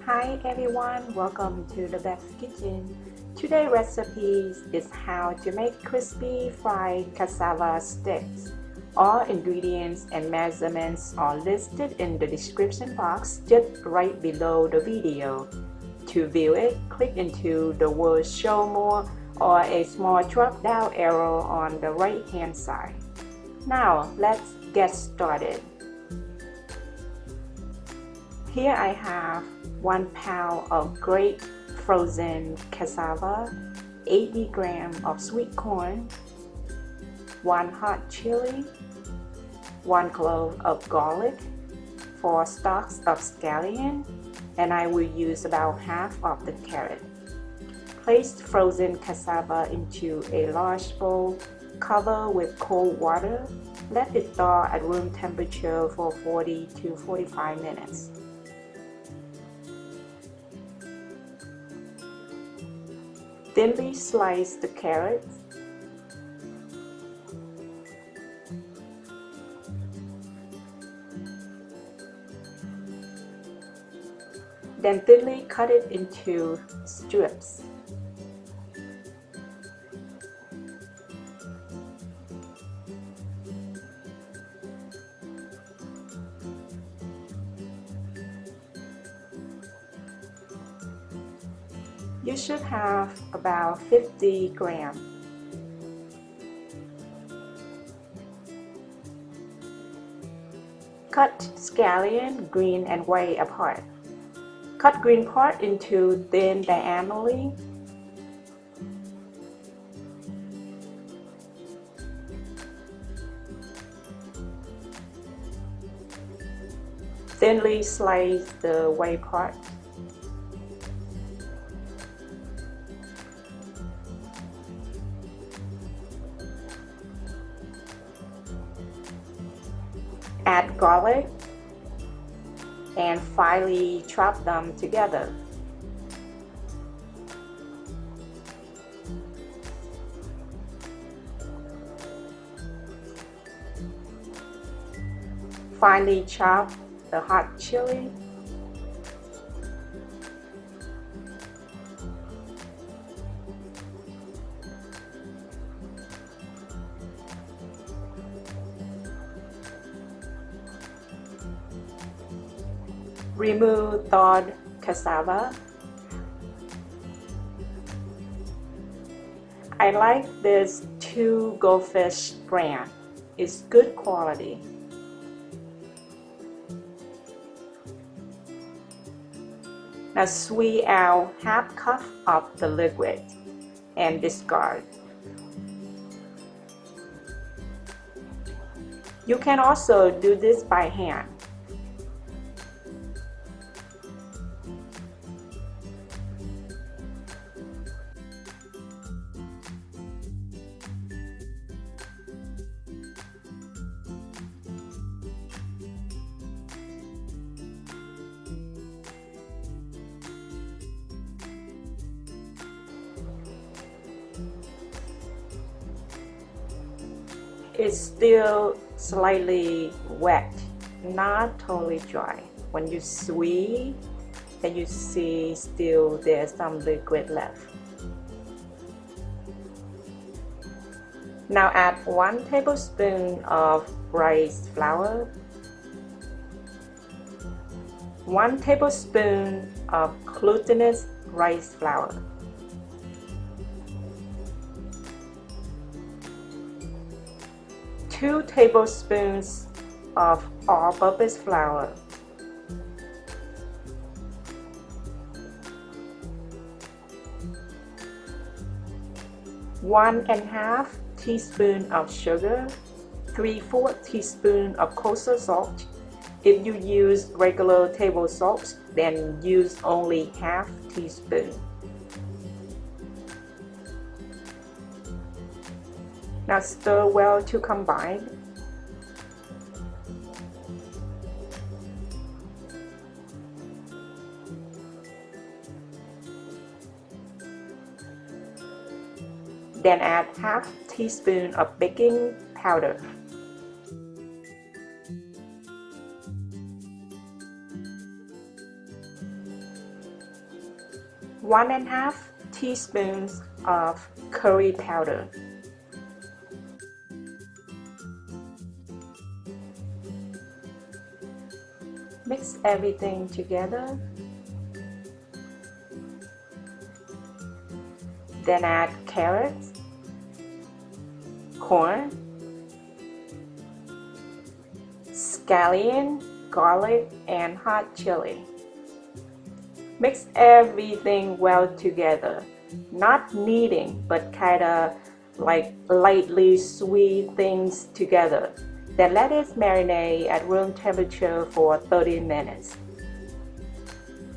Hi everyone, welcome to the Best Kitchen. Today's recipe is how to make crispy fried cassava sticks. All ingredients and measurements are listed in the description box just right below the video. To view it, click into the word Show More or a small drop down arrow on the right hand side. Now let's get started. Here I have 1 pound of grated frozen cassava, 80 grams of sweet corn, 1 hot chili, 1 clove of garlic, 4 stalks of scallion, and I will use about half of the carrot. Place frozen cassava into a large bowl, cover with cold water. Let it thaw at room temperature for 40 to 45 minutes. Thinly slice the carrots. Then thinly cut it into strips. You should have about 50 grams. Cut scallion, green and white apart. Cut green part into thin diagonally. Thinly slice the white part. Add garlic and finely chop them together. Finely chop the hot chili. Remove thawed cassava. I like this 2 Goldfish brand. It's good quality. Now squeeze out half cup of the liquid and discard. You can also do this by hand. It's still slightly wet, not totally dry. When you squeeze, then you see still there's some liquid left. Now add 1 tablespoon of rice flour, 1 tablespoon of glutinous rice flour, 2 tablespoons of all-purpose flour, 1½ teaspoon of sugar, 3/4 teaspoon of kosher salt. If you use regular table salt, then use only ½ teaspoon. Now stir well to combine. Then add ½ teaspoon of baking powder. 1½ teaspoons of curry powder. Mix everything together. Then add carrots, corn, scallion, garlic, and hot chili. Mix everything well together, not kneading, but kind of like lightly sweet things together. Then let it marinate at room temperature for 30 minutes.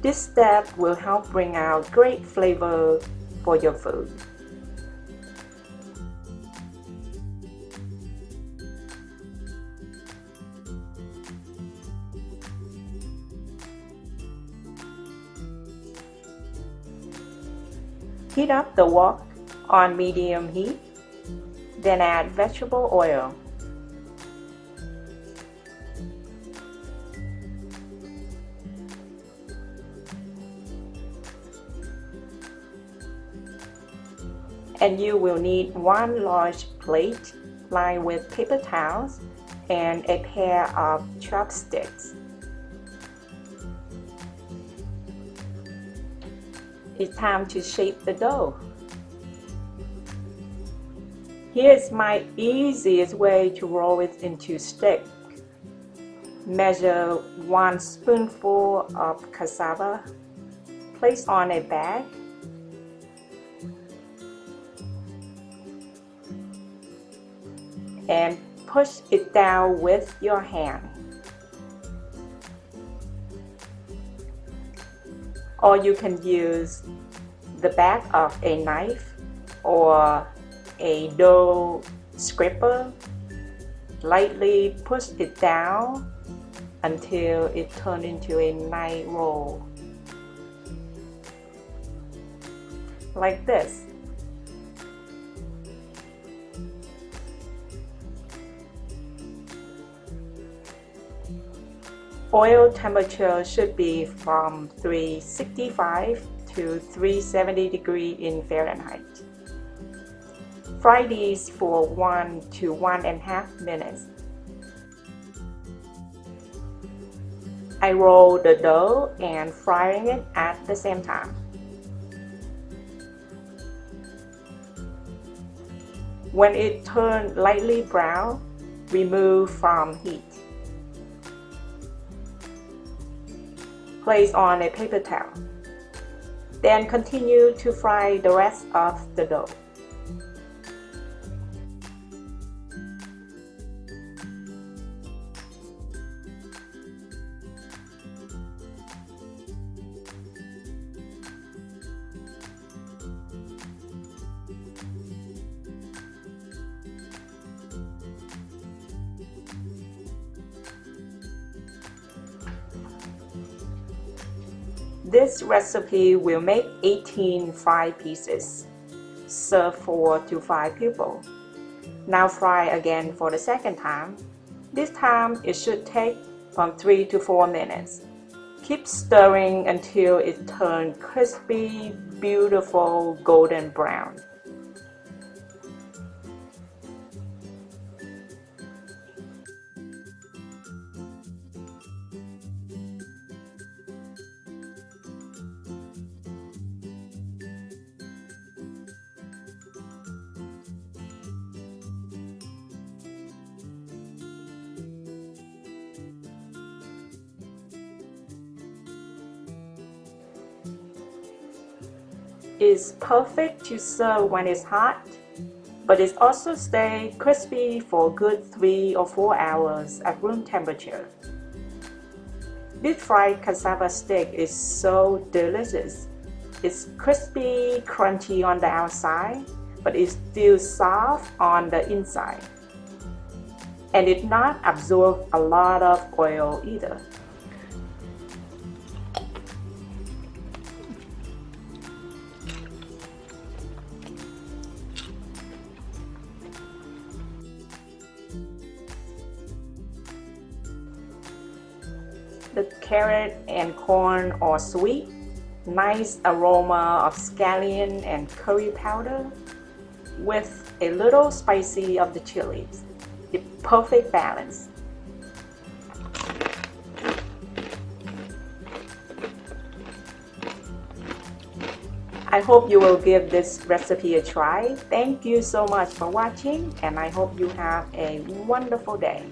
This step will help bring out great flavor for your food. Heat up the wok on medium heat, then add vegetable oil. And you will need 1 large plate lined with paper towels and a pair of chopsticks. It's time to shape the dough. Here's my easiest way to roll it into stick. Measure 1 spoonful of cassava, place on a bag, and push it down with your hand. Or you can use the back of a knife or a dough scraper. Lightly push it down until it turns into a nice roll. Like this. Oil temperature should be from 365 to 370 degrees in Fahrenheit. Fry these for 1 to 1½ minutes. I roll the dough and frying it at the same time. When it turns lightly brown, remove from heat. Place on a paper towel. Then continue to fry the rest of the dough. This recipe will make 18 fried pieces. Serve 4 to 5 people. Now fry again for the second time. This time it should take from 3 to 4 minutes. Keep stirring until it turns crispy, beautiful golden brown. It's perfect to serve when it's hot, but it also stays crispy for a good 3 or 4 hours at room temperature. Deep fried cassava stick is so delicious. It's crispy, crunchy on the outside, but it's still soft on the inside. And it not absorb a lot of oil either. The carrot and corn are sweet, nice aroma of scallion and curry powder with a little spicy of the chilies. The perfect balance. I hope you will give this recipe a try. Thank you so much for watching, and I hope you have a wonderful day.